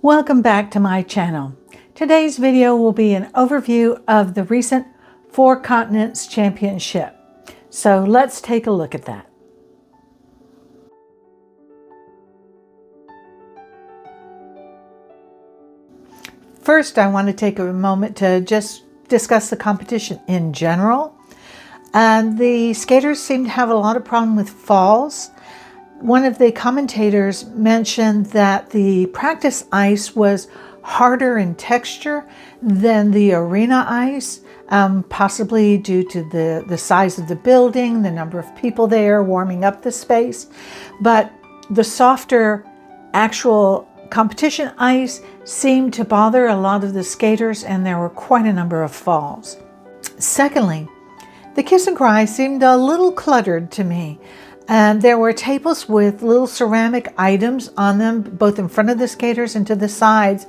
Welcome back to my channel. Today's video will be an overview of the recent Four Continents Championship. So let's take a look at that. First, I want to take a moment to just discuss the competition in general. The skaters seem to have a lot of problem with falls. One of the commentators mentioned that the practice ice was harder in texture than the arena ice, possibly due to the size of the building, the number of people there warming up the space. But the softer actual competition ice seemed to bother a lot of the skaters, and there were quite a number of falls. Secondly, the kiss and cry seemed a little cluttered to me. And there were tables with little ceramic items on them, both in front of the skaters and to the sides.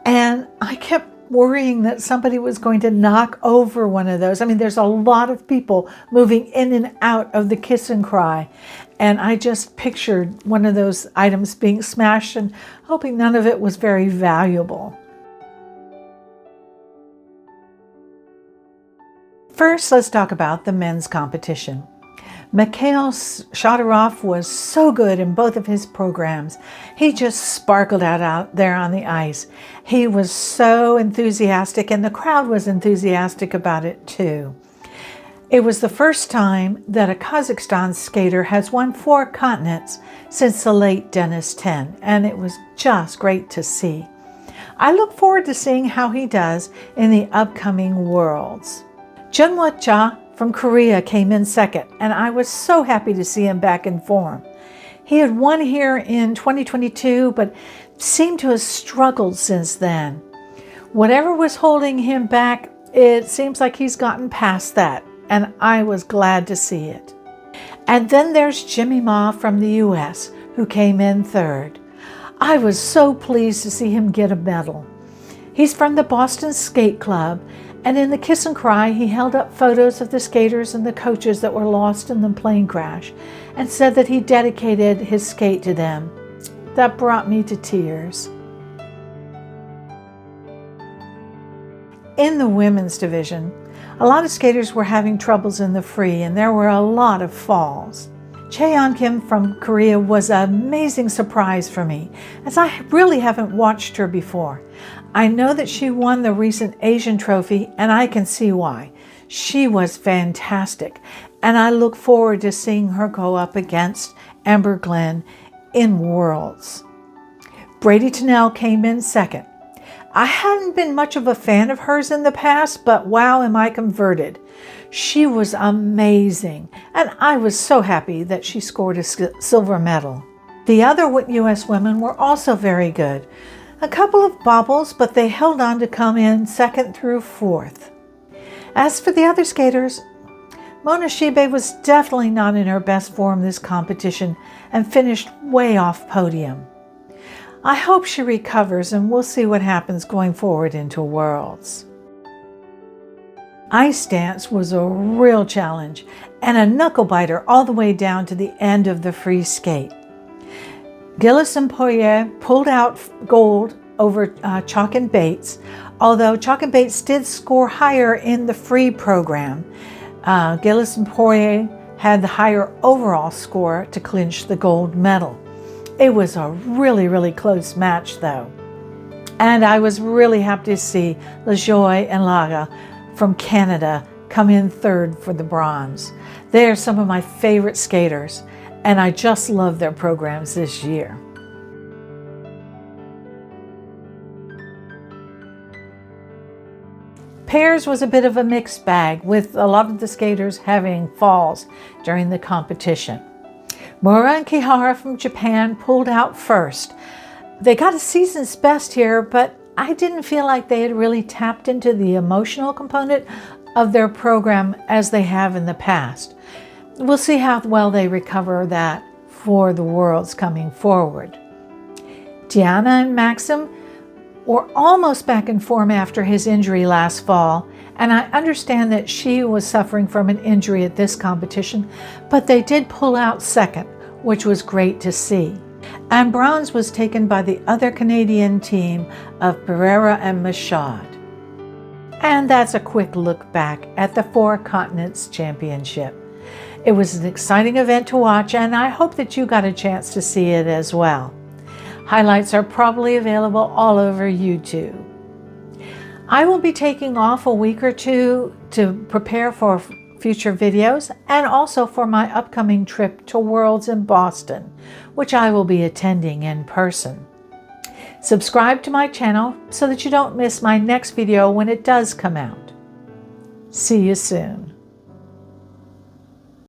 And I kept worrying that somebody was going to knock over one of those. I mean, there's a lot of people moving in and out of the kiss and cry. And I just pictured one of those items being smashed and hoping none of it was very valuable. First, let's talk about the men's competition. Mikhail Shadorov was so good in both of his programs. He just sparkled out there on the ice. He was so enthusiastic, and the crowd was enthusiastic about it too. It was the first time that a Kazakhstan skater has won 4 continents since the late Dennis Ten, and it was just great to see. I look forward to seeing how he does in the upcoming Worlds. Junwoo Cha from Korea came in second, and I was so happy to see him back in form. He had won here in 2022, but seemed to have struggled since then. Whatever was holding him back, it seems like he's gotten past that, and I was glad to see it. And then there's Jimmy Ma from the US, who came in third. I was so pleased to see him get a medal. He's from the Boston Skate Club, and in the kiss and cry, he held up photos of the skaters and the coaches that were lost in the plane crash and said that he dedicated his skate to them. That brought me to tears. In the women's division, a lot of skaters were having troubles in the free, and there were a lot of falls. Cheon Kim from Korea was an amazing surprise for me, as I really haven't watched her before. I know that she won the recent Asian trophy, and I can see why. She was fantastic, and I look forward to seeing her go up against Amber Glenn in Worlds. Brady Tennell came in second. I hadn't been much of a fan of hers in the past, but wow, am I converted. She was amazing, and I was so happy that she scored a silver medal. The other U.S. women were also very good. A couple of bobbles, but they held on to come in second through fourth. As for the other skaters, Mona Shibe was definitely not in her best form this competition and finished way off podium. I hope she recovers, and we'll see what happens going forward into Worlds. Ice dance was a real challenge and a knuckle biter all the way down to the end of the free skate. Gilles and Poirier pulled out gold over Chalk and Bates, although Chalk and Bates did score higher in the free program. Gilles and Poirier had the higher overall score to clinch the gold medal. It was a really, really close match though. And I was really happy to see LaJoie and Laga from Canada come in third for the bronze. They are some of my favorite skaters, and I just love their programs this year. Pairs was a bit of a mixed bag, with a lot of the skaters having falls during the competition. Mura and Kihara from Japan pulled out first. They got a season's best here, but I didn't feel like they had really tapped into the emotional component of their program as they have in the past. We'll see how well they recover that for the Worlds coming forward. Diana and Maxim were almost back in form after his injury last fall, and I understand that she was suffering from an injury at this competition, but they did pull out second, which was great to see. and bronze was taken by the other Canadian team of Pereira and Michaud. And that's a quick look back at the Four Continents Championship. It was an exciting event to watch, and I hope that you got a chance to see it as well. Highlights are probably available all over YouTube. I will be taking off a week or two to prepare for future videos and also for my upcoming trip to Worlds in Boston, which I will be attending in person. Subscribe to my channel so that you don't miss my next video when it does come out. See you soon.